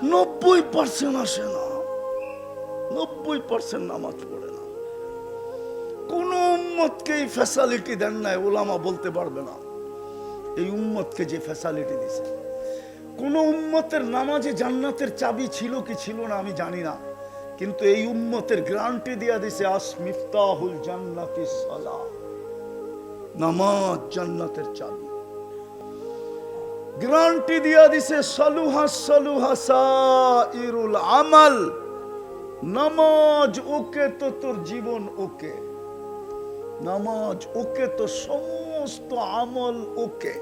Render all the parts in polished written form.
90% আসে না, 90% নামাজ পড়ে না। কোন উম্মতকে এই ফ্যাসিলিটি দেন নাই, ওলামা বলতে পারবে না এই উম্মতকে যে ফ্যাসিলিটি দিছে। কোন উম্মতের নামাজে জান্নাতের চাবি ছিল কি ছিল না আমি জানি না, কিন্তু এই উম্মতের গ্যারান্টি দিয়া দিছে মিফতাহুল জান্নাতিস সালাহ, নামাজ জান্নাতের চাবি। গ্যারান্টি দিয়া দিছে সালুহা সালুহা সাইরুল আমাল, নামাজ ওকে তো তোর জীবন ওকে, নামাজ ওকে তো সমস্ত আমল ওকে,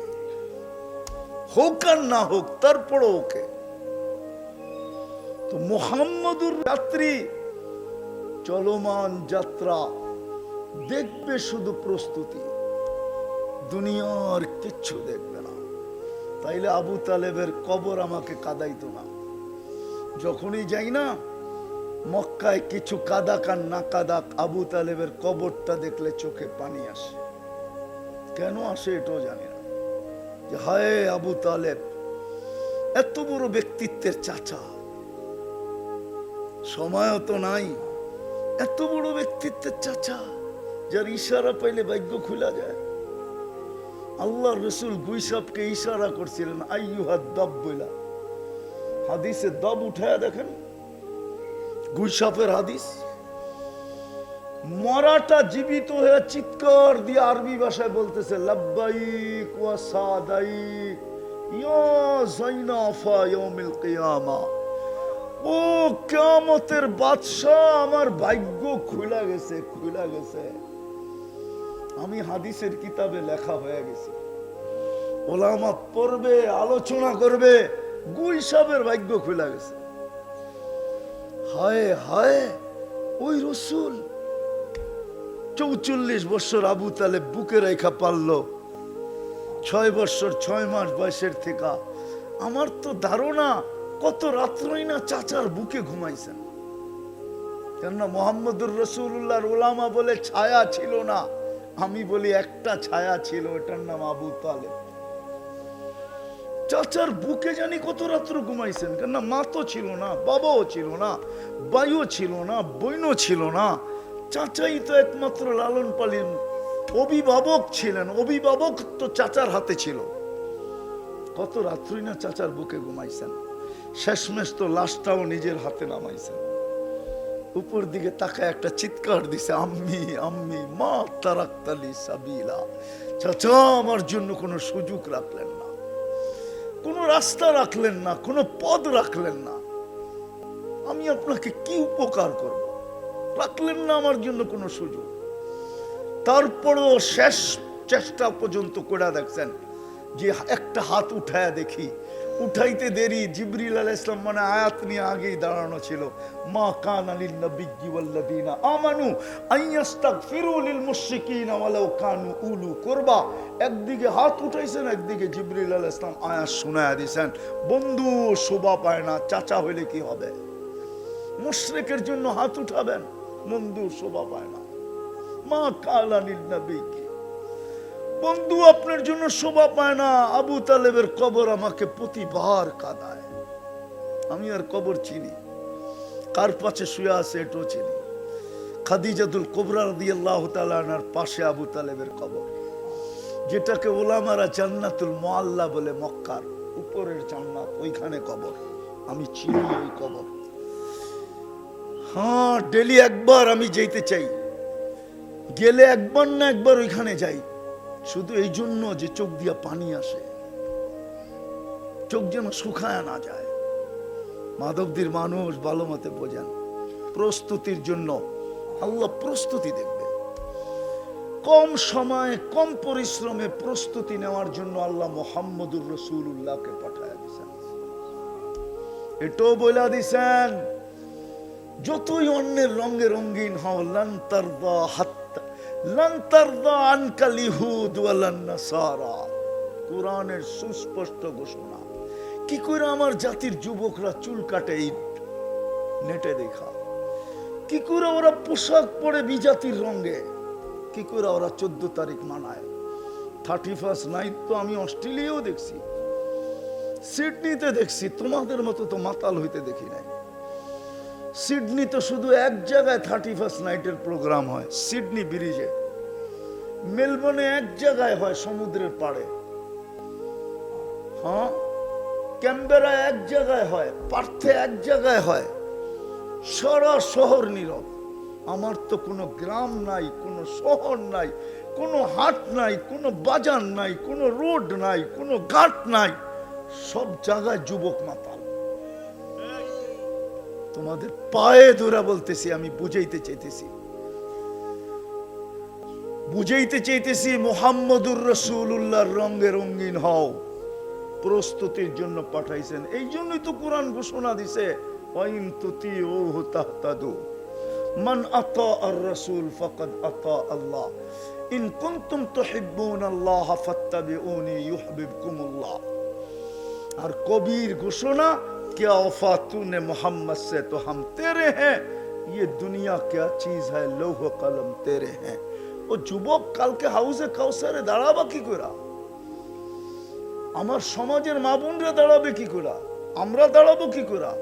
হোক আর না হোক তারপরও ওকে। তো মুহাম্মদুর যাত্রী, চলমান যাত্রা, দেখবে শুধু প্রস্তুতি, দুনিয়ার কিচ্ছু দেখবে না। তাইলে আবু তালেবের কবর আমাকে কাদাইতো না। যখনই যাই না মক্কায়, কিছু কাদাক আর না কাদাক, আবু তালেবের কবরটা দেখলে চোখে পানি আসে। কেন আসে এটাও জানি না, যে হায় আবু তালেব এত বড় ব্যক্তিত্বের চাচা, সময়ও তো নাই, এত বড় ব্যক্তিত্বের চাচা যার ইশারা পাইলে ভাগ্য খুলা যায়। আল্লাহ রসুল গুইসাবকে ইশারা করছিলেন আইয়ুহাদ দাব বইলা, হাদিসে দাব উঠায়া দেখেন, গুইসাপের হাদিস। মরাটা জীবিত হয়ে চিৎকার দিয়ে আরবি ভাষায় বলতেছে লাব্বাইক ওয়া সাদাইক ইয়া যাইনাফা ইয়াউমিল কিয়ামা, ও কিয়ামতের বাদশা, আমার ভাগ্য খুলা গেছে, খুলা গেছে। আমি হাদিসের কিতাবে লেখা হয়ে গেছে, ওলামা পড়বে, আলোচনা করবে, গুইসাবের ভাগ্য খুলা গেছে। হায় হায়, ওই রসুল 44 বছর আবু তালেব বুকে রেখা পারল, 6 বছর 6 মাস বয়সের থেকে। আমার তো ধারণা কত রাত্রই না চাচার বুকে ঘুমাইছেন। কেননা মোহাম্মদুর রসুল্লাহর ওলামা বলে ছায়া ছিল না, আমি বলি একটা ছায়া ছিল, এটার নাম আবু তালেব। চাচার বুকে জানি কত রাত্র ঘুমাইছেন, কেননা মা তো ছিল না, বাবাও ছিল না, ভাইও ছিল না, বোনও ছিল না, চাচাই তো একমাত্র লালন পালন অভিভাবক ছিলেন। অভিভাবক তো চাচার হাতে ছিল। কত রাত্রই না চাচার বুকে ঘুমাইছেন, শেষমেশ তো লাশটাও নিজের হাতে নামাইছেন। উপর দিকে তাকায় একটা চিৎকার দিছে, আম্মি আম্মি মা তারাক্তালি সাবিলা, চাচা আমার জন্য কোনো সুযোগ রাখলেন না, কোনো রাস্তা রাখলেন না, কোনো পদ রাখলেন না, আমি আপনাকে কি উপকার করব, রাখলেন না আমার জন্য কোনো সুযোগ। তারপরও শেষ চেষ্টা পর্যন্ত করে দেখছেন যে একটা হাত উঠায়া দেখি, উঠাইতে দেরি, জিবরিল আলাইহিস সালাম মানে আয়াত নিয়ে আগেই দাঁড়ানো ছিল, মা কানা লিন নাবিয়্যি ওয়াল্লাযিনা আমানু আইয়াস্তাগফিরু লিল মুশরিকিনা ওয়ালাউ কানু উলু কুরবা। একদিকে হাত উঠাইছেন, একদিকে জিবরিল আলাইহিস সালাম আয়াত শোনায়া দিয়েছেন, বন্ধু শোভা পায় না, চাচা হইলে কি হবে, মুশরিকের জন্য হাত উঠাবেন, বন্ধু শোভা পায় না। মা কানা লিন নাবিয়্যি, বন্ধু আপনার জন্য শোভা পায় না। আবু তালেবের কবর আমাকে প্রতিবার কাঁদায়। আমি আর কবর চিনি, কার পাশে শুয়ে আছে এটাও চিনি। খাদিজাতুল কুবরা রাদিয়াল্লাহু তাআলা আনহার পাশে আবু তালেবের কবর, যেটাকে ওলামারা জান্নাতুল মুআল্লা বলে, মক্কার উপরের জান্নাত, ওইখানে কবর। আমি চিনি ওই কবর। হ্যাঁ, ডেলি একবার আমি যেতে চাই, গেলে একবার না একবার ওইখানে যাই, শুধু এই জন্য যে চোখ দিয়া পানি আসে, চোখ যেন শুকায় না যায়। মাধবদীর মানুষ ভালো মতে বোঝেন, প্রস্তুতির জন্য আল্লাহ প্রস্তুতি দেখবে। কম সময়ে কম পরিশ্রমে প্রস্তুতি নেওয়ার জন্য আল্লাহ মুহাম্মদুর রাসূলুল্লাহকে পাঠায়া দিয়েছেন। এটাও বইলা দিয়েছেন, যতই অন্যের রঙে রঙিন হও, লান তারদা হাত্তা লান তারদা আনকাল ইহুদ ওয়ালান নাসারা। কোরআনের সুস্পষ্ট ঘোষণা। কি করে আমার জাতির যুবকরা চুল কাটে এই নেটে দেখা, কি করে ওরা পোশাক পরে বিজাতির রঙে, কি করে ওরা 14 তারিখ মানায়, 31 নাইট তো আমি অস্ট্রেলিয়াও দেখছি, সিডনিতে দেখছি, তোমাদের মতো তো মাতাল হইতে দেখি নাই। সিডনিতে শুধু এক জায়গায় 31st নাইটের প্রোগ্রাম হয়, সিডনি ব্রিজে। মেলবোর্নে এক জায়গায় হয়, সমুদ্রের পাড়ে। হ্যাঁ, ক্যানবেরা এক জায়গায় হয়, পার্থে এক জায়গায় হয়। সারা শহর নীরব। আমার তো কোনো গ্রাম নাই, কোনো শহর নাই, কোনো হাট নাই, কোনো বাজার নাই, কোনো রোড নাই, কোনো ঘাট নাই, সব জায়গায় যুবক মাতাল। তোমাদের পায়ে ধরা বলতেছি, আমি বুঝাইতে চাইতেছি মুহাম্মদুর রাসূলুল্লাহর রঙে রঙিন হও, প্রস্তুতির জন্য পাঠাইছেন। এই জন্যই তো কোরআন ঘোষণা দিছে, ওয়াইন তুতিউহু তাহতাদু, মান আতা আর রাসূল ফাকাদ আতা আল্লাহ, ইন কুনতুম তুহিব্বুনাল্লাহ ফাত্তাবিউনি ইউহিব্বুকুমুল্লাহ। আর কবির ঘোষণা, क्या वफा तूने मोहम्मद से तो हम तेरे हैं, ये दुनिया क्या चीज है, लौह कलम तेरे हैं। ও যুবক কালকে হাউসে কাউসারে দাঁড়াবা কি করে? আমার সমাজের মা বোনরা দাঁড়াবে কি করে? আমরা দাঁড়াবো কি করে?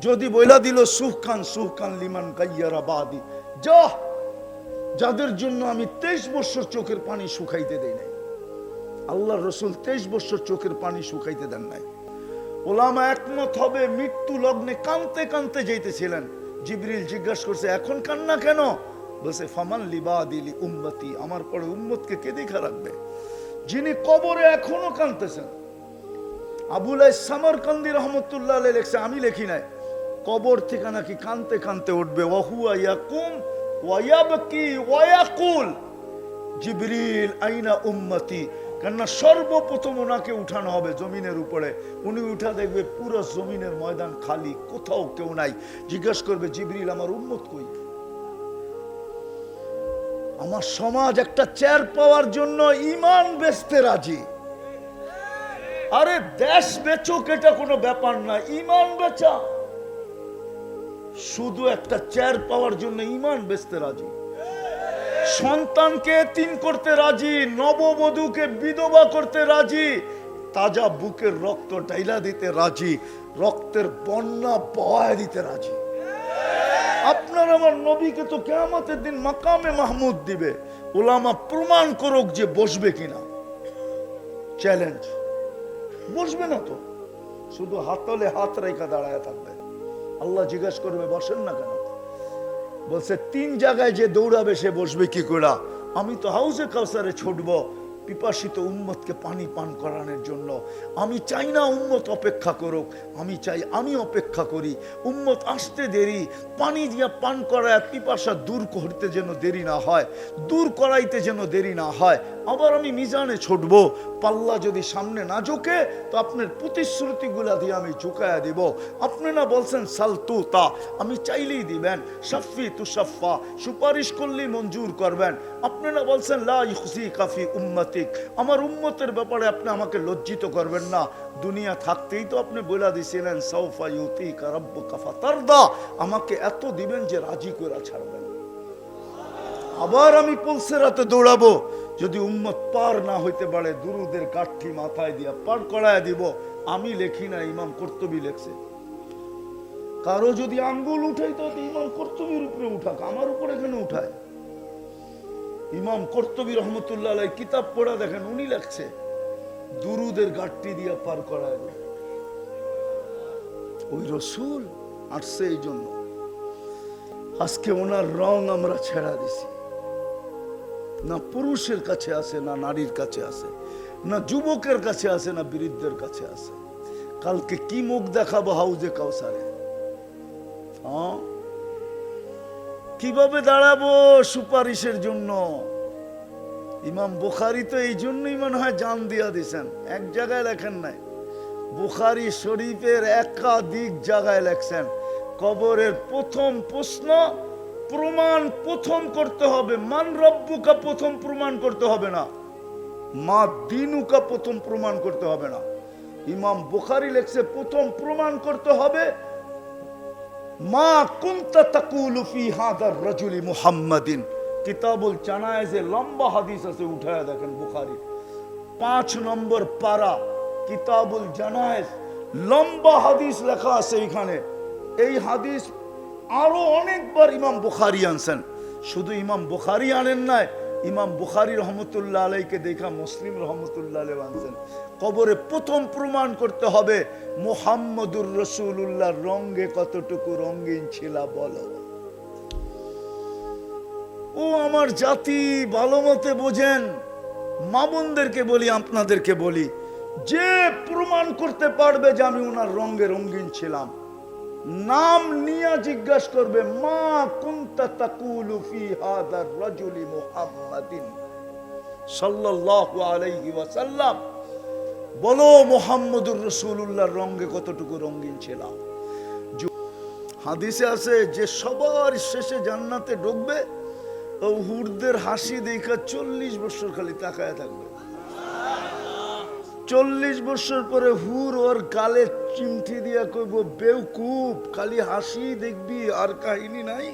যদি বইলা দিল সুহকান লিমান গাইয়ারা বাদি, যা, যাদের জন্য আমি 23 বছর চোখের পানি শুকাইতে দেই নাই। আল্লাহর রাসূল 23 বছর চোখের পানি শুকাইতে দেন নাই। ওলামা একমত হবে, মৃত্যু লগ্নে কানতে কানতে যাইতেছিলেন। জিবরিল জিজ্ঞাসা করছে, এখন কান্না কেন? বলছে, ফামান লিবাদিলি উম্মতি, আমার পরে উম্মতকে কে দেখা রাখবে? যিনি কবরে এখনো কানতেছেন। আবুল সামরকান্দি রহমতুল্লাহ আলাইহি লেখছে, আমি লেখি নাই, কবর থেকে নাকি কানতে কানতে উঠবে, ওয়াহুয়া ইয়াকুম ওয়া ইয়াবকি ওয়া ইয়াকুল জিবরিল আইনা উম্মতি। কেননা সর্বপ্রথম ওনাকে উঠানো হবে জমিনের উপরে। উনি উঠা দেখবে পুরো জমিনের ময়দান খালি, কোথাও কেউ নাই। জিজ্ঞেস করবে, জিবরিল আমার উম্মত কই? আমার সমাজ একটা চেয়ার পাওয়ার জন্য ইমান বেচতে রাজি। আরে দেশ বেচুক, এটা কোনো ব্যাপার না, ইমান বেচা। শুধু একটা চেয়ার পাওয়ার জন্য ইমান বেচতে রাজি। সন্তানকে এতিম করতে রাজি, নববধূকে বিধবা করতে রাজি, তাজা বুকের রক্ত ঢাইলা দিতে রাজি, রক্তের বন্যা বহায় দিতে রাজি। আপনার আমার নবীকে তো কিয়ামতের দিন মাকামে মাহমুদ দিবে। উলামা প্রমাণ করুক যে বসবে কিনা। চ্যালেঞ্জ, বসবে না তো, শুধু হাতলে হাত রেখা দাঁড়ায় থাকবে। আল্লাহ জিজ্ঞাসা করবে, বসেন না কেন? বলছে, 3 জায়গায় যে দৌড়াবে সে বসবে কি করে? আমি তো হাউজে কাউসারে ছুটবো পিপাসিত উম্মতকে পানি পান করানোর জন্য। আমি চাই না উম্মত অপেক্ষা করুক, আমি চাই আমি অপেক্ষা করি। উম্মত আসতে দেরি, পানি দিয়া পান করায় পিপাসা দূর করতে যেন দেরি না হয়, দূর করাইতে যেন দেরি না হয়। আবার আমি মিজানে ছুটবো, পাল্লা যদি সামনে না ঝুঁকে তো আপনার প্রতিশ্রুতিগুলা দিয়ে আমি ঝুঁকায়া দিব। আপনি না বলছেন সালতু তা, আমি চাইলেই দিবেন। শাফি তু শাফা, সুপারিশ করলেই মঞ্জুর করবেন। আপনি না বলছেন লা ইউখজিকা ফি উম্মতিক, আমার উম্মতের ব্যাপারে আপনি আমাকে লজ্জিত করবেন না। দুনিয়া থাকতেই তো আপনি বলে দিয়েছিলেন সাউফা ইউতিকা রাব্বুকা ফাতারদা, আমাকে এত দিবেন যে রাজি করে ছাড়বেন। আবার আমি পুলসেরাতে দৌড়াবো, যদি উম্মত পার না হইতে পারে দুরুদের কাঠি মাথায় দিয়া পার করায় দিব। আমি লেখি না, ইমাম কর্তুবী লেখছে। কারো যদি আঙ্গুল উঠাই তো ইমাম কর্তুবীর উপরে উঠাক, আমার উপরে কেন উঠায়? ইমাম কর্তুবী রহমতুল্লাহ আলাইহি কিতাব পড়া দেখেন, উনি লেখছে দুরুদের গাঠটি দিয়া পার করায় দিব। ওই রসুল আসছে এই জন্য। আজকে ওনার রং আমরা ছেড়া দিছি। না পুরুষের কাছে আছে, না নারীর কাছে আছে, না যুবকের কাছে আছে, না বৃদ্ধের কাছে আছে। কালকে কি মুখ দেখাবো হাউজে কাউসারে? কিভাবে দাঁড়াবো সুপারিশের জন্য? ইমাম বুখারী তো এই জন্যই মনে হয় জান দিয়া দিছেন। এক জায়গায় লেখেন নাই, বুখারী শরীফের একাধিক জায়গায় লেখছেন, কবরের প্রথম প্রশ্ন প্রমাণ প্রথম করতে হবে। মান রব্বুকা প্রথম প্রমাণ করতে হবে না, মা দিনুকা প্রথম প্রমাণ করতে হবে না। ইমাম বুখারী লেখছে প্রথম প্রমাণ করতে হবে মা কুনতা তাকুলু ফি হাদার রাজুলি মুহাম্মাদিন। কিতাবুল জানায়েজে লম্বা হাদিস আছে, উঠায়া দেখেন বুখারী 5 নম্বর পারা কিতাবুল জানায়েজ, লম্বা হাদিস লেখা আছে এখানে। এই হাদিস আরো অনেকবার ইমাম বুখারী আনছেন। শুধু ইমাম বুখারী আনেন নাই, ইমাম বুখারী রহমতুল্লাহ আলাইকে দেখা মুসলিম রহমতুল্লাহ আলাইহি আনছেন। কবরে প্রথম প্রমাণ করতে হবে মুহাম্মদুর রাসূলুল্লাহর রঙে কতটুকু রঙিন ছিল বলো। ও আমার জাতি, ভালো মতে বোঝেন। মা বোনদেরকে বলি, আপনাদেরকে বলি, যে প্রমাণ করতে পারবে যে আমি ওনার রঙে রঙিন ছিলাম, নাম নিয়ে জিজ্ঞাসা করবে, মা কুনতা তাকুলু ফি হাদার রাজুলি মুহাম্মাদিন সাল্লাল্লাহু আলাইহি ওয়াসাল্লাম, বলো মুহাম্মদুর রাসূলুল্লাহর রঙে কতটুকু রঙিন ছিলাম। হাদিসে আছে যে সবার শেষে জান্নাতে ঢুকবে, ও হুরদের হাসি দেখা 40 বছর খালি তাকায় থাকবে। 40 বছর পরে হুর ওর গালে চিমটি দিয়া কইব, বেউকুফ, খালি হাসি দেখবি আর কাহিনী নাই,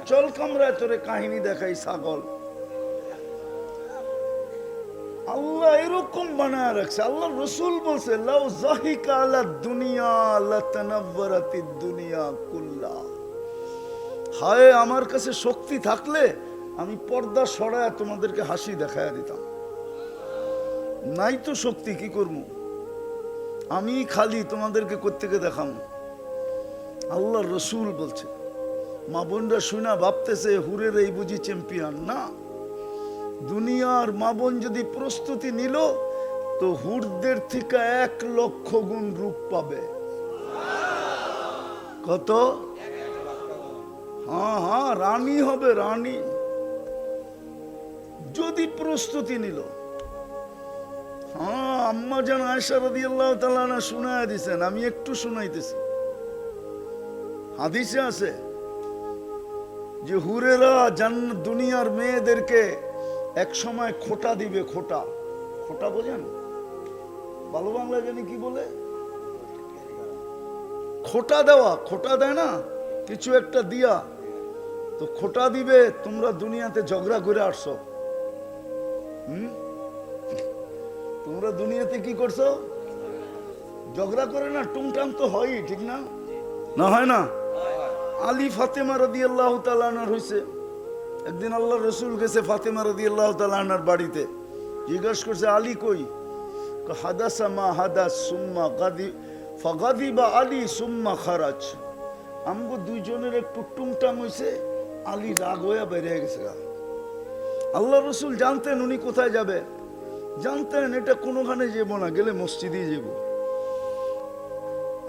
চল কামরায় তোরে কাহিনী দেখাই ছাগল। আল্লাহ এরকম বানায় রাখছে। আল্লাহ রসুল বলছে, লাউ যাহিকা আলা দুনিয়া লাতানাওয়ারাতিদ দুনিয়া কুল্লা। হায় আমার কাছে শক্তি থাকলে আমি পর্দা সরায় তোমাদেরকে হাসি দেখায় দিতাম। নাই তো শক্তি, কি করবো? আমি খালি তোমাদেরকে কোত্থেকে দেখাম। আল্লাহ রসুল বলছে। মা বোনরা শুনা ভাবতেছে হুরের এই বুঝি চ্যাম্পিয়ন। না, দুনিয়ার মা বোন যদি প্রস্তুতি নিল তো হুরদের থেকে 1 লক্ষ গুণ রূপ পাবে। কত? হ্যাঁ হ্যাঁ, রানী হবে, রানী, যদি প্রস্তুতি নিল। হ্যাঁ, আম্মা জান আয়েশা রাদিয়াল্লাহু তাআলা আনহা শুনায় দিয়েছেন, আমি একটু শুনাইতেছি। হাদিসে আছে যে হুরেরা জান্নাত দুনিয়ার মেয়েদেরকে এক সময় খোটা দিবে। খোটা, খোটা বোঝেন? ভালো বাংলা জানি কি বলে? খোটা দেওয়া, খোটা দেয় না কিছু একটা দিয়া, তো খোটা দিবে, তোমরা দুনিয়াতে ঝগড়া করে আসছো। তোমরা দুনিয়াতে কি করছো? ঝগড়া করে না, টুংটাং তো হয়ই, ঠিক না? না হয় না? আলী ফাতেমা রাদিয়াল্লাহু তাআলা আনহার হইছে। একদিন আল্লাহ রসুল গেছে ফাতেমা রাদিয়াল্লাহু তাআলা আনহার বাড়িতে, জিজ্ঞাসা করছে আলী কই? হাদাসা মা হাদাস সুম্মা গাদি ফাগাদিবা আলী সুম্মা খারাজ। আমগো দুইজনের একটু টুংটাং হইছে, আলী রাগ হইয়া বেরিয়ে গেছে। আল্লাহ রসুল জানতেন উনি কোথায় যাবে, জানতেন এটা কোনোখানে যাব না, গেলে মসজিদেই যাব।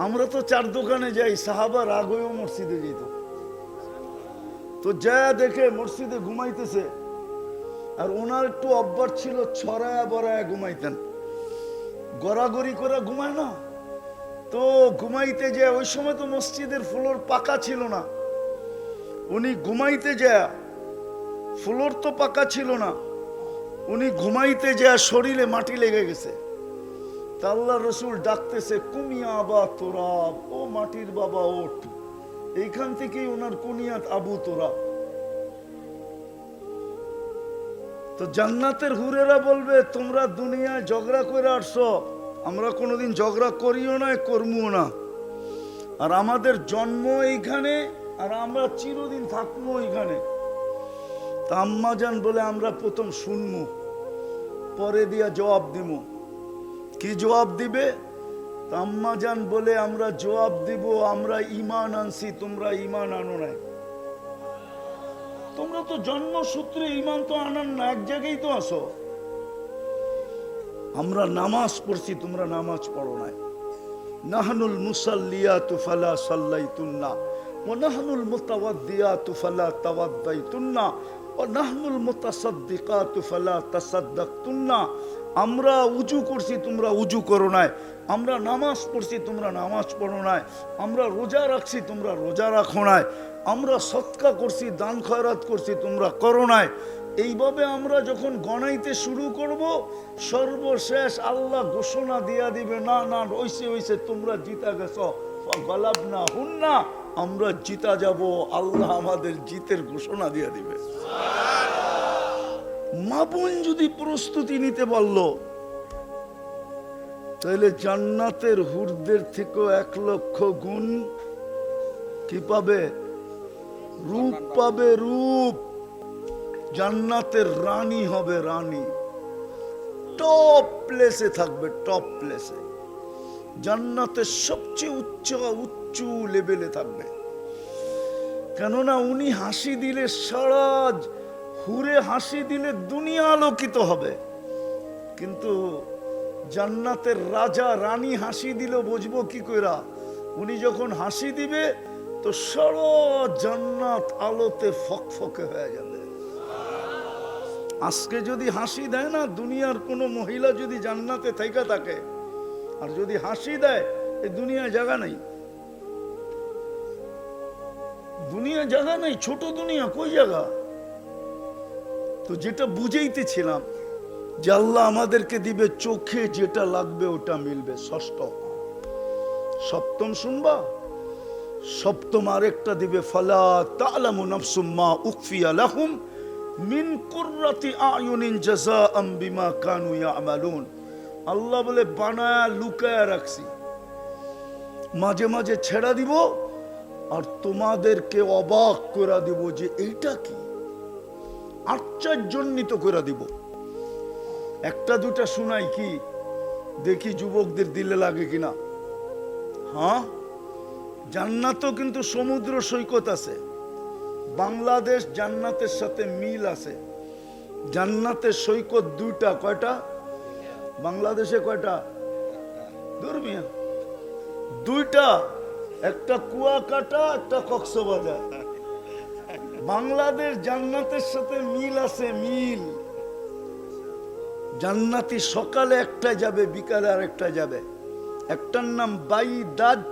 আমরা তো 4 দোকানে যাই, সাহাবা রাগ হয়েও মসজিদে যেত। তো যা দেখে মসজিদে ঘুমাইতেছে, আর ওনার একটু অভ্যাস ছিল ছড়ায়া বড়ায়া ঘুমাইতেন, গড়াগড়ি করে ঘুমায় না। তো ঘুমাইতে যায়, ওই সময় তো মসজিদের ফ্লোর পাকা ছিল না, উনি ঘুমাইতে যায়, ফ্লোর তো পাকা ছিল না, উনি ঘুমাইতে যায় শরীরে মাটি লেগে গেছে। তা আল্লাহ রসুল ডাকতেছে, কুমিয়া আবা তোরাব, ও মাটির বাবা ওঠ। এইখান থেকেই ওনার কুনিয়াত আবু তোরাব। তো জান্নাতের হুরেরা বলবে, তোমরা দুনিয়ায় ঝগড়া করে আসছো, আমরা কোনোদিন ঝগড়া করিও না, করবো না। আর আমাদের জন্ম এইখানে, আর আমরা চিরদিন থাকবো এইখানে। তা আম্মা জান বলে, আমরা প্রথম শুনবো, পরে দিয়া জবাব দিব। কি জবাব দিবে? তা আম্মা জান বলে, আমরা জবাব দিব, আমরা ঈমান আনছি, তোমরা ঈমান আনো নাই। তোমরা তো জন্মসূত্রে ঈমান তো আনান না, এক জায়গায় তো আসো। আমরা নামাজ পড়ছি, তোমরা নামাজ পড়ো নাই। নাহনুল মুসাল্লিয়াতু ফালা সাল্লাইতুন্না ওয়া নাহনুল মুতাওয়াদ্দিয়াতু ফালা তাওয়াদ্দাইতুন্না ওয়া নাহনুল মুতাসাদ্দিকাতু ফালা তাসাদ্দাকতুন্না। আমরা উজু করছি, তোমরা উজু করো নাই। আমরা নামাজ পড়ছি, তোমরা নামাজ পড়ো নাই। আমরা রোজা রাখছি, তোমরা রোজা রাখো নাই। আমরা সৎকা করছি, দান খয়রাত করছি, তোমরা করো নাই। এইভাবে আমরা যখন গণাইতে শুরু করব, সর্বশেষ আল্লাহ ঘোষণা দিয়া দিবে, না না ওইসে ওইসে তোমরা জিতা গেছো, গালাবনা হুন্না, আমরা জিতা যাব। আল্লাহ আমাদের জিতের ঘোষণা দিয়া দিবে। মা বোন যদি প্রস্তুতি নিতে বলল, তাহলে জান্নাতের হুরদের থেকেও 1,00,000 গুণ কি পাবে? রূপ পাবে, রূপ। জান্নাতের রানী হবে, রানী। টপ প্লেসে থাকবে, টপ প্লেসে। জান্নাতের সবচেয়ে উচ্চ লেভেলে থাকবে। কেননা উনি হাসি দিলে সারা হুরে হাসি দিলে দুনিয়া আলোকিত হবে। কিন্তু জান্নাতের রাজা রানী হাসি দিলে বুঝবো কি কইরা? উনি যখন হাসি দিবে তো সারা জান্নাত আলোতে ফকফকে হয়ে যাবে। আজকে যদি হাসি দেয় না, দুনিয়ার কোনো মহিলা যদি জান্নাতে থাইকা থাকে আর যদি হাসি দেয়, এই দুনিয়ায় জায়গা নাই। দুনিয়া জায়গা নেই, ছোট দুনিয়া, কই জায়গা? তো যেটা বুঝাইতেছিলাম যে আল্লাহ আমাদেরকে দিবে, চোখে যেটা লাগবে ওটা মিলবে। ষষ্ঠ। সপ্তম শুনবা? সপ্তম আরেকটা দিবে, ফালা তা'লামু নাফসুম মা উখফিয়া লাহুম মিন কুররাতি আয়ুনিন জাযাআম বিমা কানু ইয়ামালুন। আল্লাহ বলে বানায়া লুকায়া রাখছি, মাঝে মাঝে ছেড়া দিব আর তোমাদেরকে অবাক করে দিব যে এইটা কি, আশ্চর্যান্বিত করে দিব। একটা দুটা শোনাই কি, দেখি যুবকদের দিলে লাগে কিনা। হ্যাঁ, জান্নাতও কিন্তু সমুদ্র সৈকত আছে। বাংলাদেশ জান্নাতের সাথে মিল আছে। জান্নাতের সৈকত দুইটা। কয়টা? বাংলাদেশে কয়টা? দুর্মিয়া দুইটা, একটা কুয়াকাটা, একটা কক্সবাজার। বাংলাদেশ জান্নাতের সাথে মিল আছে, মিল। জান্নাতি সকালে একটা যাবে, বিকালে আরেকটা যাবে। একটার নাম বাইদাজ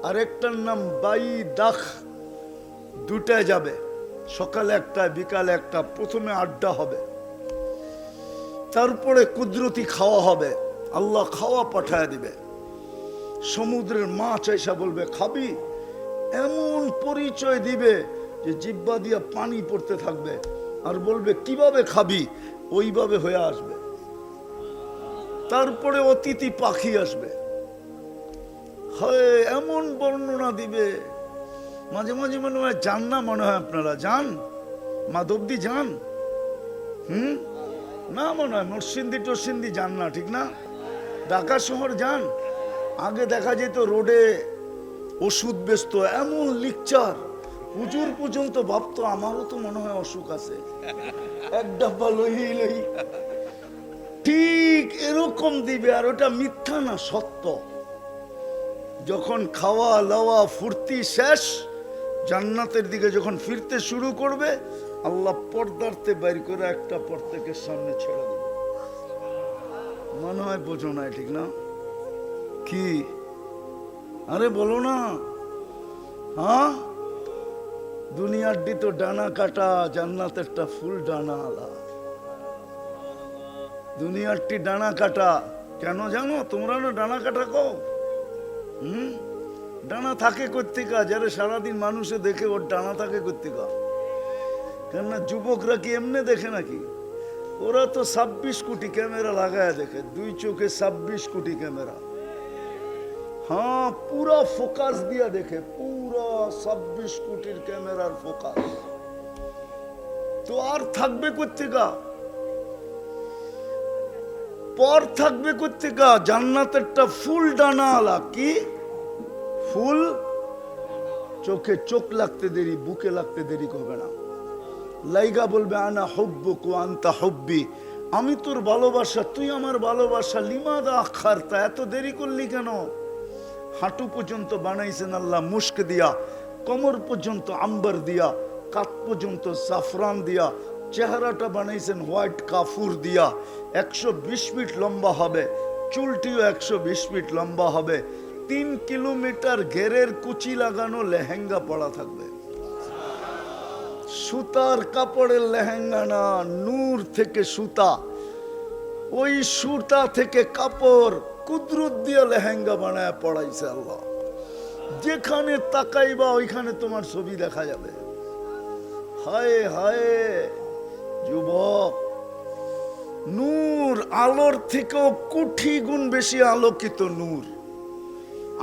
আর একটার নাম বাইদাখ। দুটায় যাবে, সকালে একটা, বিকালে একটা। প্রথমে আড্ডা হবে, তারপরে কুদরতি খাওয়া হবে। আল্লাহ খাওয়া পাঠায় দিবে। সমুদ্রের মাছ এসে বলবে খাবি, এমন পরিচয় দিবে যে জিহ্বা দিয়া পানি পড়তে থাকবে, আর বলবে কিভাবে খাবি, ওইভাবে হয়ে আসবে। তারপরে অতিথি পাখি আসবে, হয় এমন বর্ণনা দিবে। মাঝে মাঝে মনে হয় যান না, মনে হয় আপনারা যান, মাধবদী যান। না, মনে হয় নরসিংদী টরসিংদী যান না, ঠিক না? ঢাকা শহর যান। আগে দেখা যেত রোডে ওষুধ বেচত, এমন লিকচার, হুজুর পর্যন্ত ভাবতো আমারও তো মনে হয় অসুখ আছে, এক ডাব্বা লই। ঠিক এরকম দিবে, আর ওটা মিথ্যা না, সত্য। যখন খাওয়া লাওয়া ফুর্তি শেষ, জান্নাতের দিকে যখন ফিরতে শুরু করবে, আল্লাহ পর্দারতে বাইর করে একটা প্রত্যেকের সামনে ছেড়ে দেবে। মনে হয় বোঝো না, ঠিক না? কি আরে বলো না। হ্যাঁ, দুনিয়ার দি তো ডানা কাটা, জান্নাতেরটা ফুল ডানা আলা। দুনিয়ারটি ডানা কাটা কেন জানো? তোমরা না ডানা কাটা কও। ডানা থাকে কোত্থেকা? যারা সারাদিন মানুষে দেখে, ওর ডানা থাকে কোত্থেকা? কেননা যুবকরা কি এমনি দেখে নাকি? ওরা তো 26 কোটি ক্যামেরা লাগায় দেখে, দুই চোখে 26 কোটি ক্যামেরা। হ্যাঁ, পুরা ফোকাস দিয়া দেখে, পুরা 26 কোটির ক্যামেরার ফোকাস। তো আর থাকবে কোত্থেকা? পর থাকবে কোত্থেকা? জান্নাতেরটা ফুল ডানা আলা। কি ফুল? চোখে চোখ লাগতে দেরি, বুকে লাগতে দেরি করবে না। লাইগা বলবে আনা হুব্বুক ওয়া আনতা হুব্বি, আমি তোর ভালোবাসা, তুই আমার ভালোবাসা। লিমাদা আখারতা, এত দেরি করলি কেন? হাঁটু পর্যন্ত বানাইছেন আল্লাহ মুস্ক দিয়া, কোমর পর্যন্ত আম্বার দিয়া, কাত পর্যন্ত জাফরান দিয়া, চেহারাটা বানাইছেন হোয়াইট কাফুর দিয়া। 120 ফিট লম্বা হবে, চুলটিও 120 ফিট লম্বা হবে। 3 কিলোমিটার ঘেরের কুচি লাগানো লেহেঙ্গা পরা থাকবে। সুতার কাপড়ের লেহেঙ্গা না, নূর থেকে সুতা, ওই সুতা থেকে কাপড় কুদরত দিয়ে লেহেঙ্গা বানায় পড়াইছে আল্লাহ। যেখানে তাকাইবা ওইখানে তোমার ছবি দেখা যাবে। হায় হায় যুবক, নূর আলোর থেকেও কোটি গুণ বেশি আলোকিত নূর।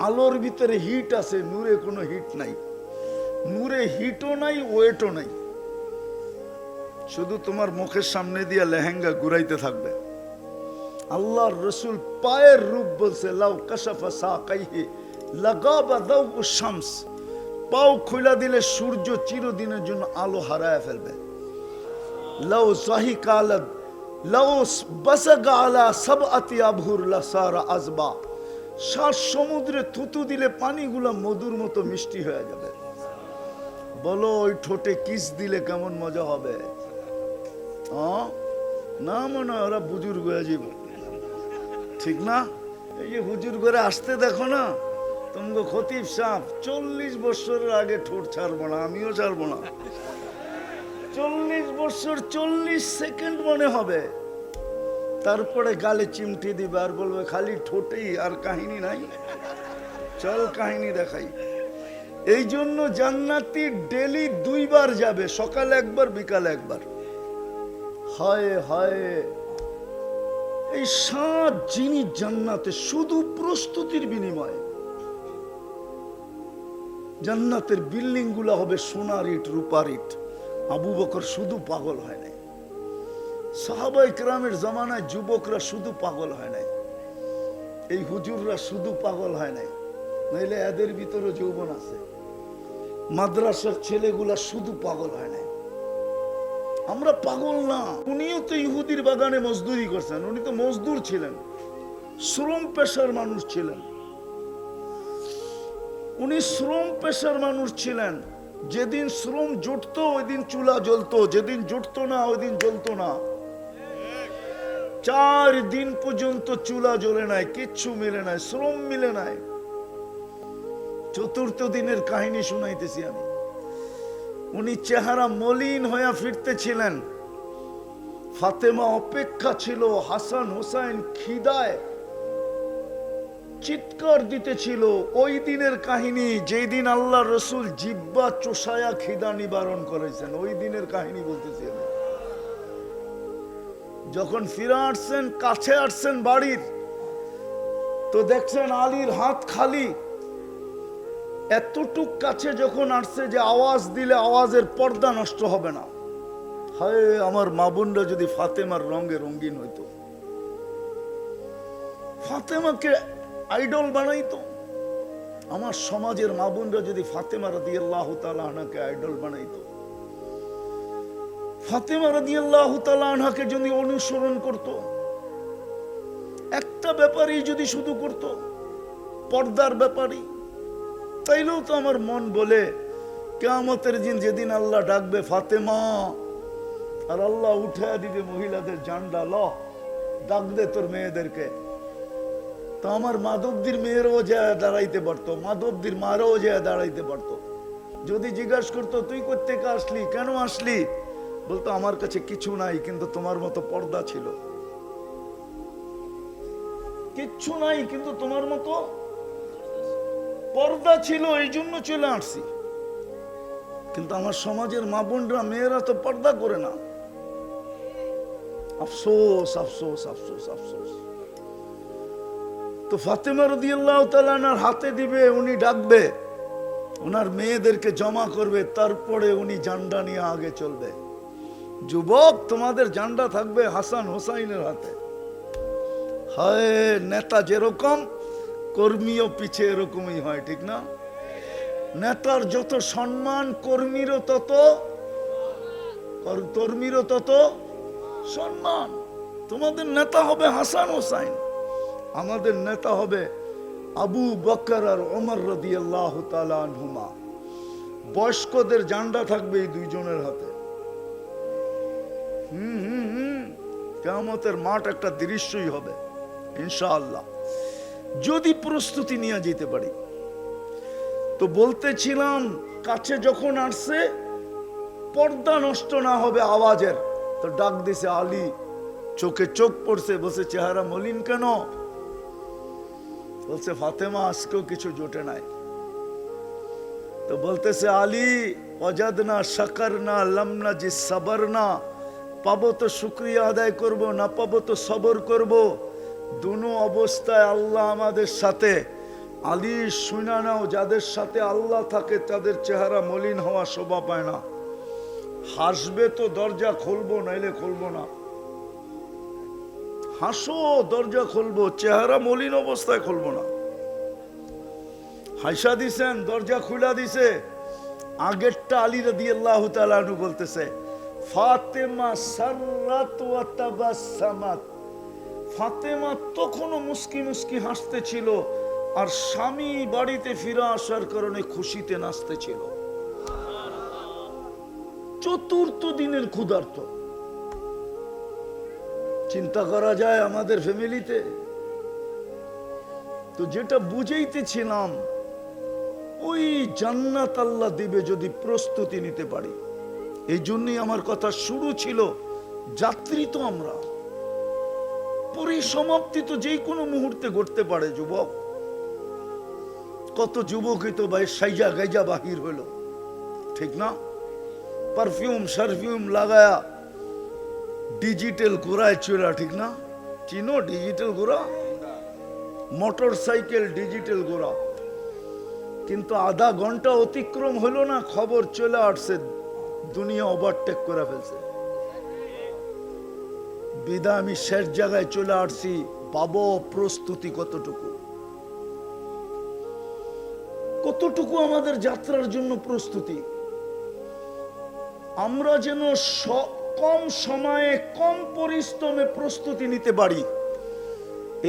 আলোর ভিতরে হিট আছে, নূরে কোনো হিট নাই। নূরে হিটও নাই, ওয়েটও নাই। শুধু তোমার মুখের সামনে দিয়ে লেহেঙ্গা ঘুরাইতে থাকবে। আল্লাহর রসুল পায়ের রূপ বলছে, লাউ কাশাফা সাকাইহি লাগাবা দাউ শামস, পাও খুলা দিলে সূর্য চিরদিনের জন্য আলো হারায় ফেলবে। লাউ সাহিকা আলা লাউ বাসাগা আলা সাবআতি আবহুর লাসারা আজবা, 7 সমুদ্রে থুতু দিলে পানিগুলা মধুর মতো মিষ্টি হয়ে যাবে। বলো ওই ঠোঁটে কিস দিলে কেমন মজা হবে? না মনে হয় ওরা বুজুর্গ হয়ে যাবে, ঠিক না? এই যে হুজুর করে আসতে দেখো না, তোমাকে খতিব সাহেব 40 বছরের আগে ঠোঁট ছাড়বো না, আমিও ছাড়বো না। 40 বছর 40 সেকেন্ড মনে হবে, তারপরে গালে চিমটি দিবে আর বলবে খালি ঠোঁটেই, আর কাহিনী নাই, চল কাহিনী দেখাই। এই জন্য জান্নাতি ডেলি 2 বার যাবে, সকালে একবার বিকালে একবার। হায় হায়, এই 7 জিনিস জান্নাতে শুধু প্রস্তুতির বিনিময়ে। জান্নাতের বিল্ডিং গুলা হবে সোনার ইট, রূপার ইট। আবু বকর শুধু পাগল হয় নাই, সাহাবায়ে কেরামের জামানায় যুবকরা শুধু পাগল হয় নাই, এই হুজুররা শুধু পাগল হয় নাই, নাইলে এদের ভিতরে যৌবন আছে। মাদ্রাসার ছেলেগুলা শুধু পাগল হয় নাই। আমরা পাগল না। উনিও তো ইহুদির বাগানে মজদুরি করছেন, উনি তো মজদুর ছিলেন, শ্রম পেশার মানুষ ছিলেন। উনি শ্রম পেশার মানুষ ছিলেন। যেদিন শ্রম জুটতো ওই দিন চুলা জ্বলতো, যেদিন জুটতো না ওই দিন জ্বলতো না। 4 দিন পর্যন্ত চুলা জ্বলে নাই, কিচ্ছু মিলে নাই, শ্রম মিলে নাই। 4র্থ দিনের কাহিনী শুনাইতেছি আমি। উনি চেহারা মলিন হয়ে ফিরতেছিলেন। ফাতেমা অপেক্ষা ছিল, হাসান হোসেন খিদায় চিৎকার দিতেছিল। ওই দিনের কাহিনী, যেই দিন আল্লাহ রসুল জিব্বা চোষায়া খিদা নিবারণ করেছেন, ওই দিনের কাহিনী বলতেছি আমি। যখন ফিরে আসছেন, কাছে আসছেন বাড়ির, তো দেখছেন আলীর হাত খালি। এতটুক কাছে যখন আসছে যে আওয়াজ দিলে আওয়াজের পর্দা নষ্ট হবে না। হায়, আমার মা বোনরা যদি ফাতেমার রঙে রঙিন হইতো, ফাতেমাকে আইডল বানাইতো। আমার সমাজের মা বোনরা যদি ফাতেমা রাদিয়াল্লাহু তাআলা আনহাকে আইডল বানাইতো, ফাতেমা রাদিয়াল্লাহু তাআলা আনহাকে যদি অনুসরণ করত, একটা ব্যাপারই যদি শুধু করত, পর্দার ব্যাপারই, তাইলেও তো আমার মন বলে কিয়ামতের দিন যেদিন আল্লাহ ডাকবে ফাতেমা, আর আল্লাহ উঠায় দিবে মহিলাদের জান্ডা, ল ডাক দে তোর মেয়েদেরকে, তো আমার মাধবদীর মেয়েরাও যায় দাঁড়াইতে পারতো, মাধবদীর মারাও যায় দাঁড়াইতে পারতো। যদি জিজ্ঞাসা করতো তুই কোত্থেকে আসলি, কেন আসলি, বলতো আমার কাছে কিছু নাই, কিন্তু তোমার মতো পর্দা ছিল। কিচ্ছু নাই, কিন্তু তোমার মতো পর্দা ছিল, এই জন্য চলে আসছি। কিন্তু আমার সমাজের মা বোনরা, মেয়েরা তো পর্দা করে না। আফসোস আফসোস আফসোস আফসোস। তো ফাতেমা রাদিয়াল্লাহু তাআলা আনহার হাতে দিবে, উনি ডাকবে, ওনার মেয়েদেরকে জমা করবে, তারপরে উনি জান্ডা নিয়ে আগে চলবে। যুবক, তোমাদের জান্ডা থাকবে হাসান হোসাইনের হাতে। হায়, নেতা যেরকম কর্মীও পিছে এরকমই হয়, ঠিক না? নেতার যত সম্মান, কর্মীরও তত সম্মান। তোমাদের নেতা হবে হাসান হোসাইন, আমাদের নেতা হবে আবু বকর আর ওমর রাদিয়াল্লাহু তাআলা আনহুমা। বয়স্কদের জান্ডা থাকবে এই 2 জনের হাতে। কিয়ামতের মাঠ একটা দৃশ্যই হবে ইনশাআল্লাহ, যদি প্রস্তুতি নিয়ে যেতে পারি। তো বলতেছিলাম, কাছে যখন আসছে, পর্দা নষ্ট না হবে আওয়াজের, তো ডাক দিছে আলী। চোখে চোখ পড়ছে, বলছে চেহারা মলিন কেন? বলছে ফাতেমা আজকেও কিছু জোটে নাই। তো বলতেছে আলী, ওয়াজাদনা শাকারনা লামনা জি সাবরনা পাবো তো শুকরিয়া আদায় করব, না পাবো তো সবর করব। দুনো অবস্থায় আল্লাহ আমাদের সাথে। আলী শুনা নাও, যাদের সাথে আল্লাহ থাকে তাদের চেহারা মলিন হওয়া শোভা পায় না। হাসবে তো দরজা খুলবো, নাইলে খুলবো না। হাসো, দরজা খুলবো, চেহারা মলিন অবস্থায় খুলবো না। হাসা দিছেন, দরজা খুলা দিছে। আগেরটা আলী রাদিয়াল্লাহু তাআলা আনহু বলতেছে, ফাতেমা সাররাত ওয়া তাবাসসামাত। ফাতেমা তখনও মুস্কি মুস্কি হাসতেছিল, আর স্বামী বাড়িতে ফিরে আসার কারণে খুশিতে নাচতেছিল। চতুর্থ দিনের ক্ষুধার্ত। চিন্তা করা যায় আমাদের ফ্যামিলিতে। তো যেটা বুঝাইতেছিলাম, ওই জান্নাত আল্লাহ দিবে যদি প্রস্তুতি নিতে পারি। এই জন্যই আমার কথা শুরু ছিল, যাত্রী তো আমরা, পরিসমাপ্তি তো যে কোনো মুহূর্তে ঘটতে পারে। যুবক, কত যুবকই তো ভাই সাইজা গাইজা বাহির হইল, ঠিক না? পারফিউম সারফিউম লাগায়া ডিজিটাল ঘোড়ায় চড়া, ঠিক না? চিনো ডিজিটাল ঘোড়া? মোটর সাইকেল ডিজিটাল ঘোড়া। কিন্তু আধা ঘন্টা অতিক্রম হলো না, খবর চলে আসছে দুনিয়া ওভারটেক করে ফেলছে। বিদায় আমি শেষ জায়গায় চলে আসছি। পাবো প্রস্তুতি কতটুকু, কতটুকু আমাদের যাত্রার জন্য প্রস্তুতি। আমরা যেন কম সময়ে কম পরিশ্রমে প্রস্তুতি নিতে পারি।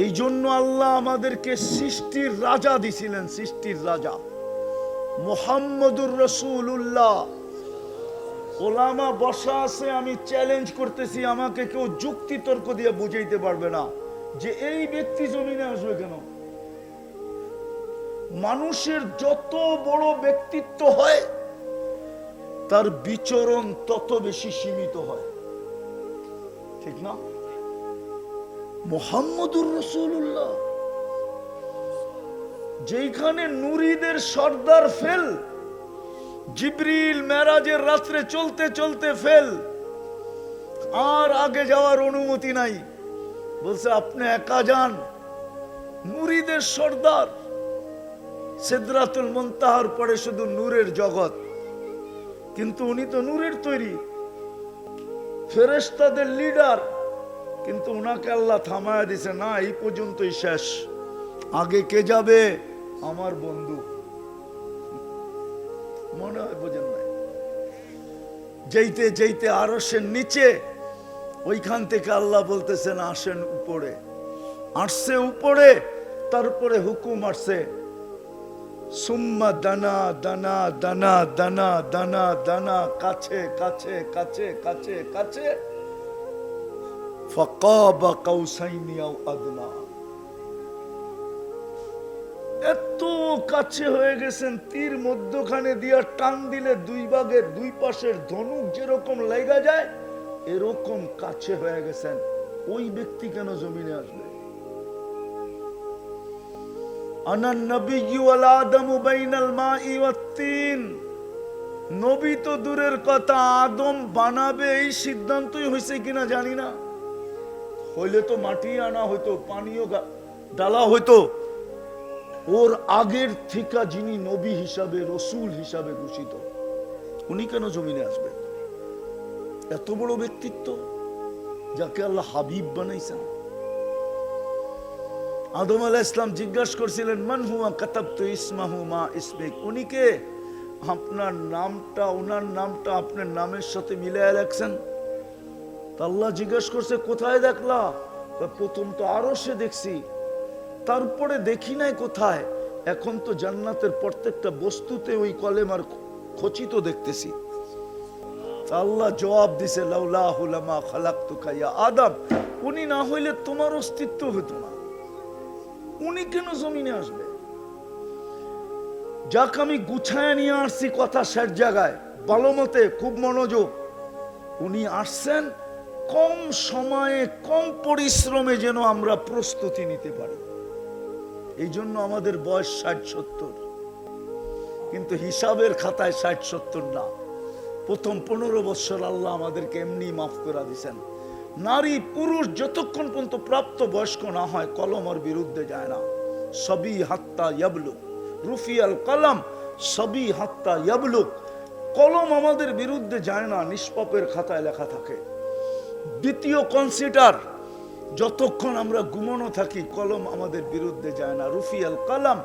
এই জন্য আল্লাহ আমাদেরকে সৃষ্টির রাজা দিছিলেন, সৃষ্টির রাজা মুহাম্মদুর রাসূলুল্লাহ। ওলামা বসা আছে, আমি চ্যালেঞ্জ করতেছি, আমাকে কেউ যুক্তি তর্ক দিয়ে বুঝাইতে পারবে না যে এই ব্যক্তি জমিনে আসবে কেন। মানুষের যত বড় ব্যক্তিত্ব হয়, তার বিচরণ তত বেশি সীমিত হয়, ঠিক না? মুহাম্মদুর রাসূলুল্লাহ, যেখানে নুরীদের সর্দার ফেল, জিবরিল মেরাজের রাত্রে চলতে চলতে ফেল, আর আগে যাওয়ার অনুমতি নাই। বলছে আপনি একা যান। নুরীদের সর্দার, সিদরাতুল মুনতাহার পরে শুধু নূরের জগৎ, কিন্তু উনি তো নূরের তৈরি, ফেরেশতাদের লিডার, কিন্তু উনাকে আল্লাহ থামায়া দিছে, না এই পর্যন্তই শেষ, আগে কে যাবে? আমার বন্ধু। মনে হয় বোঝেন নাই? যেইতে যেইতে আরশের নিচে, ওইখান থেকে আল্লাহ বলতেছেন আসেন উপরে। আসছে উপরে, তারপরে হুকুম আসছে, সুম্মা দানা দানা দানা দানা দানা দানা, কাছে কাছে কাছে কাছে কাছে, ফাকাবা কাউসাইনি আও আদনা। এত কাছে হয়ে গেছেন, তীর মধ্যখানে দিয়া টান দিলে দুই ভাগের দুই পাশের ধনুক যেরকম লাগা যায়, এরকম কাছে হয়ে গেছেন। ওই ব্যক্তি কেন জমিনে আসবে? আনান নবিয়্যু ওয়াল আদমু বাইনাল মাই ওয়াত তিন। নবী তো দূরের কথা, আদম বানাবে এই সিদ্ধান্তই হয়েছে কিনা জানি না। হইলে তো মাটি আনা হইতো, পানিও ডালা হইতো। ওর আগের থেকে যিনি নবী হিসাবে, রসুল হিসাবে ঘোষিত, উনি কেন জমিনে আসবে? এত বড় ব্যক্তিত্ব, যাকে আল্লাহ হাবিব বানাইছেন। আদম আলাইহিস সালাম জিজ্ঞাসা করছিলেন, মান হুয়া কাতাবতু ইসমাহু মা ইসমিক। উনি কে? আপনার নামটা, ওনার নামটা আপনার নামের সাথে মিলাইয়া রাখছেন। আল্লাহ জিজ্ঞাসা করছে, কোথায় দেখলা? প্রথম তো আরশে দেখছি, তারপরে দেখি নাই কোথায়। এখন তো জান্নাতের প্রত্যেকটা বস্তুতে ওই কলেমার খচিত দেখতেছি। আল্লাহ জবাব দিছে, লাউলাহু লামা খালাকতুকা ইয়া আদম। উনি না হইলে তোমার অস্তিত্ব হতো না। উনি কেন জমিনে আসবে? যাক, আমি গুছায় নিয়ে আসছি কথা শেষ জায়গায়, ভালো মতে, খুব মনোযোগ। উনি আসছেন কম সময়ে কম পরিশ্রমে যেন আমরা প্রস্তুতি নিতে পারি। এই জন্য আমাদের বয়স ৬০-৭০, কিন্তু হিসাবের খাতায় ৬০-৭০ না। প্রথম 15 বছর আল্লাহ আমাদেরকে এমনি মাফ করে দিয়েছেন। নারী পুরুষ যতক্ষণ পর্যন্ত প্রাপ্ত বয়স্ক না হয় কলমের বিরুদ্ধে যায় না। সবই হাত্তা ইয়াবলুক রুফিয়াল কলম, সবই হাত্তা ইয়াবলুক। কলম আমাদের বিরুদ্ধে যায় না, নিষ্পাপের খাতায় লেখা থাকে। দ্বিতীয় কনসিডার, যতক্ষণ আমরা ঘুমানো থাকি কলম আমাদের বিরুদ্ধে যায় না। রুফিয়াল কলম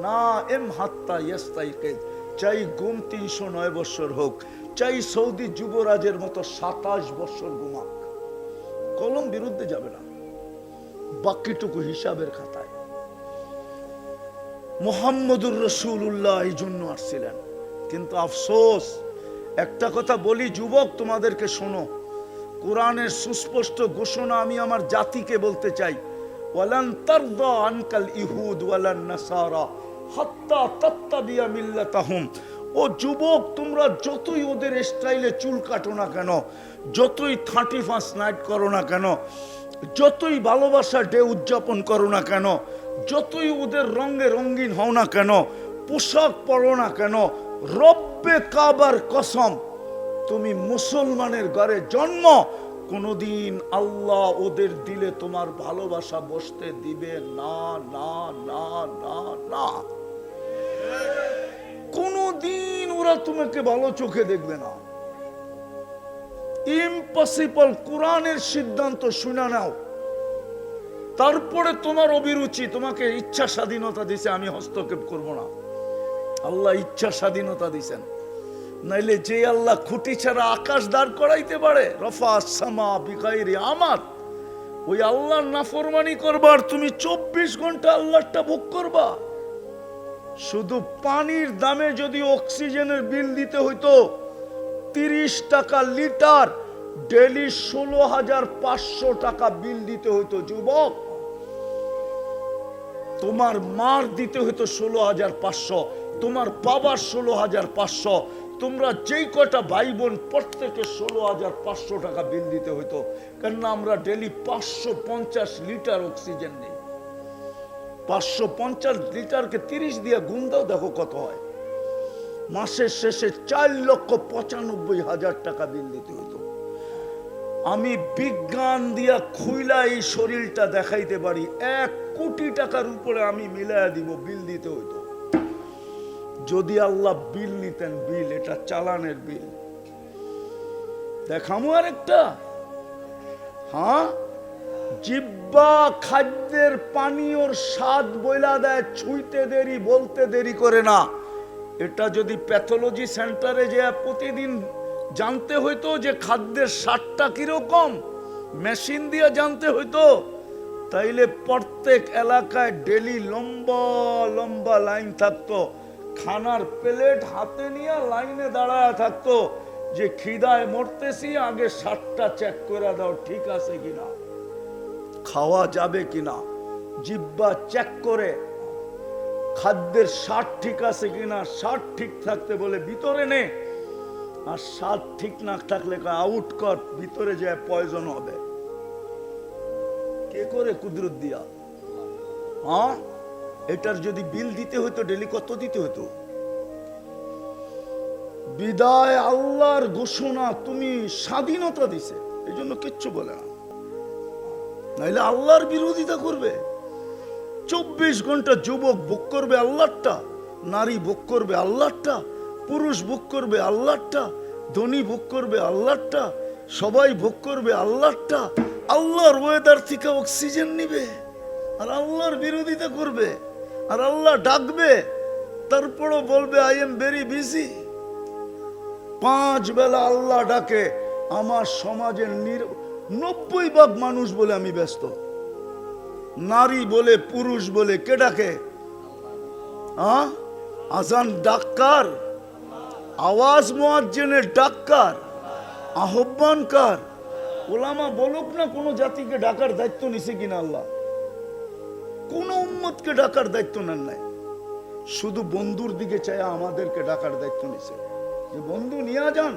না এম হাত্তা ইয়াস্তাইকিজ, চাই ঘুম 309 বছর হোক, চাই সৌদি যুবরাজের মতো 27 বছর ঘুমাক, কলম বিরুদ্ধে যাবে না। বাকিটুকু হিসাবের খাতায়। মুহাম্মদুর রাসূলুল্লাহ এই জন্য আসছিলেন। কিন্তু আফসোস, একটা কথা বলি যুবক, তোমাদেরকে শোনো, কোরআনের সুস্পষ্ট ঘোষণা আমি আমার জাতিকে বলতে চাই, ওয়ালান তারদা আনকাল ইহুদ ওয়ালান নাসারা হাত্তা তাত্তাবিয়া মিল্লাতাহুম। ও যুবক, তোমরা যতই ওদের স্টাইলে চুল কাটো না কেন, যতই 31 নাইট করো না কেন, যতই ভালোবাসা ডে উদযাপন করো না কেন, যতই ওদের রঙে রঙিন হও না কেন, পোশাক পরো না কেন, রব্বে কাবার কসম, তুমি মুসলমানের ঘরে জন্ম, কোনদিন আল্লাহ ওদের দিলে তোমার ভালোবাসা বসতে দিবে না, না, না, না, না। কোনদিন ওরা তোমাকে ভালো চোখে দেখবে না। ইম্পসিবল। কোরআনের সিদ্ধান্ত শুনে নাও, তারপরে তোমার অভিরুচি, তোমাকে ইচ্ছা স্বাধীনতা দিছে, আমি হস্তক্ষেপ করব না। আল্লাহ ইচ্ছা স্বাধীনতা দিছেন, নাইলে যে আল্লাহ খুঁটি ছাড়া আকাশ দাঁড় করাইতে পারে, রফা সামা বিগাইরি আমাদ, ওই আল্লাহর নাফরমানি করবার তুমি 24 ঘন্টা আল্লাহটা ভোগ করবা। শুধু পানির দামে যদি অক্সিজেনের বিল দিতে হইতো 30 টাকা লিটার, ডেলি 16,500 টাকা বিল দিতে হইতো। যুবক, তোমার মার দিতে হইতো 16,500, তোমার বাবার 16,500, তোমরা যেই কটা ভাই বোন প্রত্যেকে 16,500 টাকা বিল দিতে হইতো। কেননা আমরা ডেলি 550 লিটার অক্সিজেন নেই। 550 লিটারকে 30 দিয়ে গুণ দাও, দেখো কত হয়। মাসের শেষে 4,95,000 টাকা বিল দিতে হইতো। আমি বিজ্ঞান দিয়া খুইলা এই শরীরটা দেখাইতে পারি, 1 কোটি টাকার উপরে আমি মিলাইয়া দিব, বিল দিতে হইতো। যদি আল্লাহ বিল নিতেন, বিল, এটা চালানের বিল। দেখামো আর একটা, হ্যাঁ, জিব্বা খাদ্যের পানীয়র স্বাদ বইলা দেয়, ছুঁইতে দেরি, বলতে দেরি করে না। এটা যদি প্যাথোলজি সেন্টারে যে প্রতিদিন জানতে হইতো যে খাদ্যের স্বাদটা কিরকম, মেশিন দিয়ে জানতে হইতো, তাইলে প্রত্যেক এলাকায় ডেলি লম্বা লম্বা লাইন থাকতো। খানার প্লেট হাতে নিয়ে লাইনে দাঁড়ায় থাকতো যে খিদায় মরতেছি, আগে স্বাদটা চেক করে দাও, ঠিক আছে কিনা, খাওয়া যাবে কিনা। জিব্বা চেক করে খাদ্যের স্বাদ ঠিক আছে কিনা, স্বাদ ঠিক থাকতে বলে ভিতরে নে, আর স্বাদ ঠিক না থাকলে আউট কর, ভিতরে যায় পয়জন হবে। কে করে? কুদরত দিয়া। হ্যাঁ, এটার যদি বিল দিতে হইতো ডেলি কত দিতে হইতো? বিদায় আল্লাহর ঘোষণা, তুমি স্বাধীনতা দিছে, এই জন্য কিচ্ছু বলে না, নাইলে আল্লাহর বিরোধিতা করবে। 24 ঘন্টা যুবক ভোগ করবে আল্লাহটা, নারী ভোগ করবে আল্লাহটা, পুরুষ ভোগ করবে আল্লাহটা, ধনী ভোগ করবে আল্লাহটা, সবাই ভোগ করবে আল্লাহটা। আল্লাহর ওয়েদার থেকে অক্সিজেন নিবে আর আল্লাহর বিরোধিতা করবে, আর আল্লাহ ডাকবে, তারপরও বলবে আই এম ভেরি বিজি। 5 বেলা আল্লাহ ডাকে, আমার সমাজের 90% মানুষ বলে আমি ব্যস্ত। নারী বলে, পুরুষ বলে, কে ডাকে? আজান ডাক্কার, আওয়াজ মুয়াজ্জিনের ডাক্কার, আহ্বানকার। ওলামা বলুক না কোন জাতিকে ডাকার দায়িত্ব নিছে কিনা আল্লাহ? কোন উম্মতকে ডাকার দায়িত্ব নেন নাই, শুধু বন্ধুর দিকে চায় আমাদেরকে ডাকার দায়িত্ব নিছে যে বন্ধু নিয়ে যান,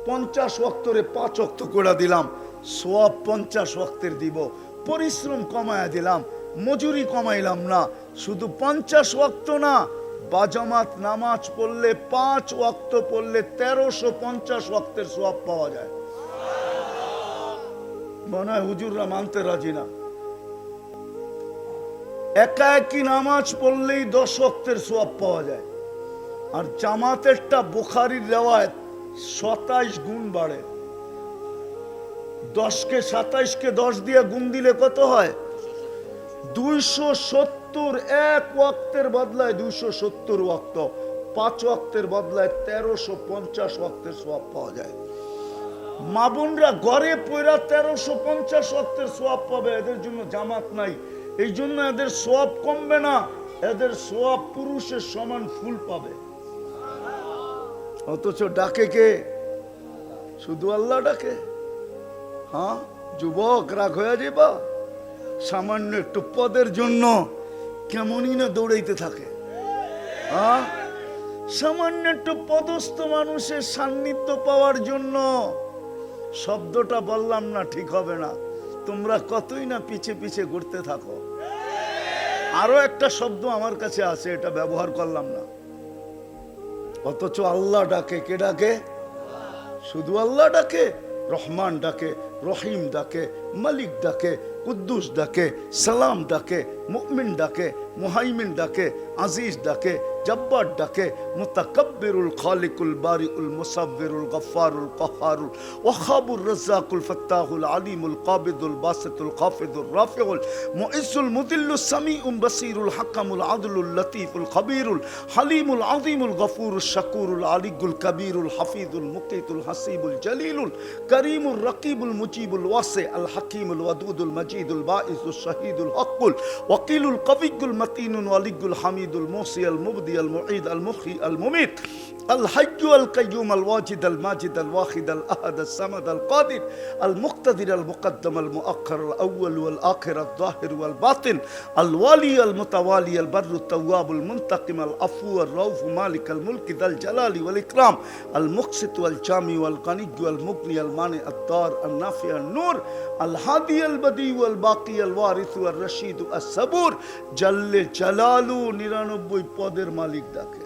50 ওয়াক্তরে 5 ওয়াক্ত করে দিলাম, সওয়াব 50 ওয়াক্তের দিব, পরিশ্রম কমায়া দিলাম, মজুরি কমাইলাম না, শুধু 50 ওয়াক্ত না, বাজামাত নামাজ পড়লে 5 ওয়াক্ত পড়লে 1350 ওয়াক্তের সওয়াব পাওয়া যায়। মনে হয় হুজুররা মানতে রাজি না। একা একই নামাজ পড়লেই 10 ওয়াক্তের সওয়াব পাওয়া যায়। আর জামাতেরটা বুখারীর রিওয়ায়াত 27 গুণ বাড়ে। 10কে 27কে 10 দিয়ে গুণ দিলে কত হয়? 270। এক ওয়াক্তের বদলায় 270 ওয়াক্ত, 5 ওয়াক্তের বদলায় 1350 ওয়াক্তের সওয়াব পাওয়া যায়। মা বোনরা ঘরে পয়রা 1350 ওয়াক্তের সওয়াব পাবে, এদের জন্য জামাত নাই, এই জন্য এদের সওয়াব কমবে না, এদের সওয়াব পুরুষের সমান ফুল পাবে। অথচ ডাকে কে? শুধু আল্লাহ ডাকে। হ্যাঁ যুবক, রাগ হয়ে যাবা, সামান্য একটু পদের জন্য কেমনই না দৌড়াইতে থাকে। হ্যাঁ সামান্য একটু পদস্থ মানুষের সান্নিধ্য পাওয়ার জন্য। শব্দটা বললাম না, ঠিক হবে না, তোমরা কতই না পিছে পিছে ঘুরতে থাকো। আরো একটা শব্দ আমার কাছে আছে, এটা ব্যবহার করলাম না। অথচ আল্লাহ ডাকে। কে ডাকে? শুধু আল্লাহ ডাকে। রহমান ডাকে, রহিম ডাকে, মালিক ডাকে, কুদ্দুস ডাকে, সালাম ডাকে, মুমিন ডাকে, মুহাইমিন ডাকে, আজিজ ডাকে, জব্বার ডাকে, মুতাকাব্বিরুল খালিকুল বারিউল মুসাব্বিরুল গফফারুল কহারুল ওয়াহাবুর রাজ্জাকুল ফাত্তাহুল আলিমুল কাবিদুল বাসিতুল খাফিদুর রাফিউল মুইজ্জুল মুদিল্লুস সামিউল বাসিরুল হাকামুল আদলুল লতীফুল খবীরুল হালিমুল আযীমুল গফুরুশ শাকুরুল আলিগুল কবীরুল হাফিজুল মুকিতুল হাসিবুল জলিলুল করিমুর রকিবুল মুজিবুল ওয়াসি আল হাকিমুল ওয়াদুদুল মজিদুল বাঈসুশ শাহীদুল হকুল ওয়াকিলুল কবিয়ুল মতিনুল ওয়ালিগুল হামিদুল মুহসি আল মুবদি আল মুঈদ আল মুখি আল মুমিত আল হাইয়্যু আল কাইয়্যুম আল ওয়াজিদ আল মাজিদ আল ওয়াহিদ আল আহাদ আল সামাদ আল কাদির আল মুক্তাদির আল মুকদ্দম আল মুআখ্খার আল আউয়াল ওয়াল আখির আল যাহির ওয়াল বাতিন আল ওয়ালি আল মুতাওয়ালি আল বাররু তাওয়াব আল মুনতাকিম আল আফু আল রাউফ মালিক আল মুলক যাল জালালি ওয়াল ইকরাম আল মুকসিত ওয়াল জামি ওয়াল গানিয়্যু আল মুগনি আল মানি আল দার আল নাফি আল নূর আল হাদি আল বদি ওয়াল বাকি আল ওয়ারিস ওয়াল রশিদ আস সাবুর জাল্লে জালালু 99 পদের মালিক ডাকে।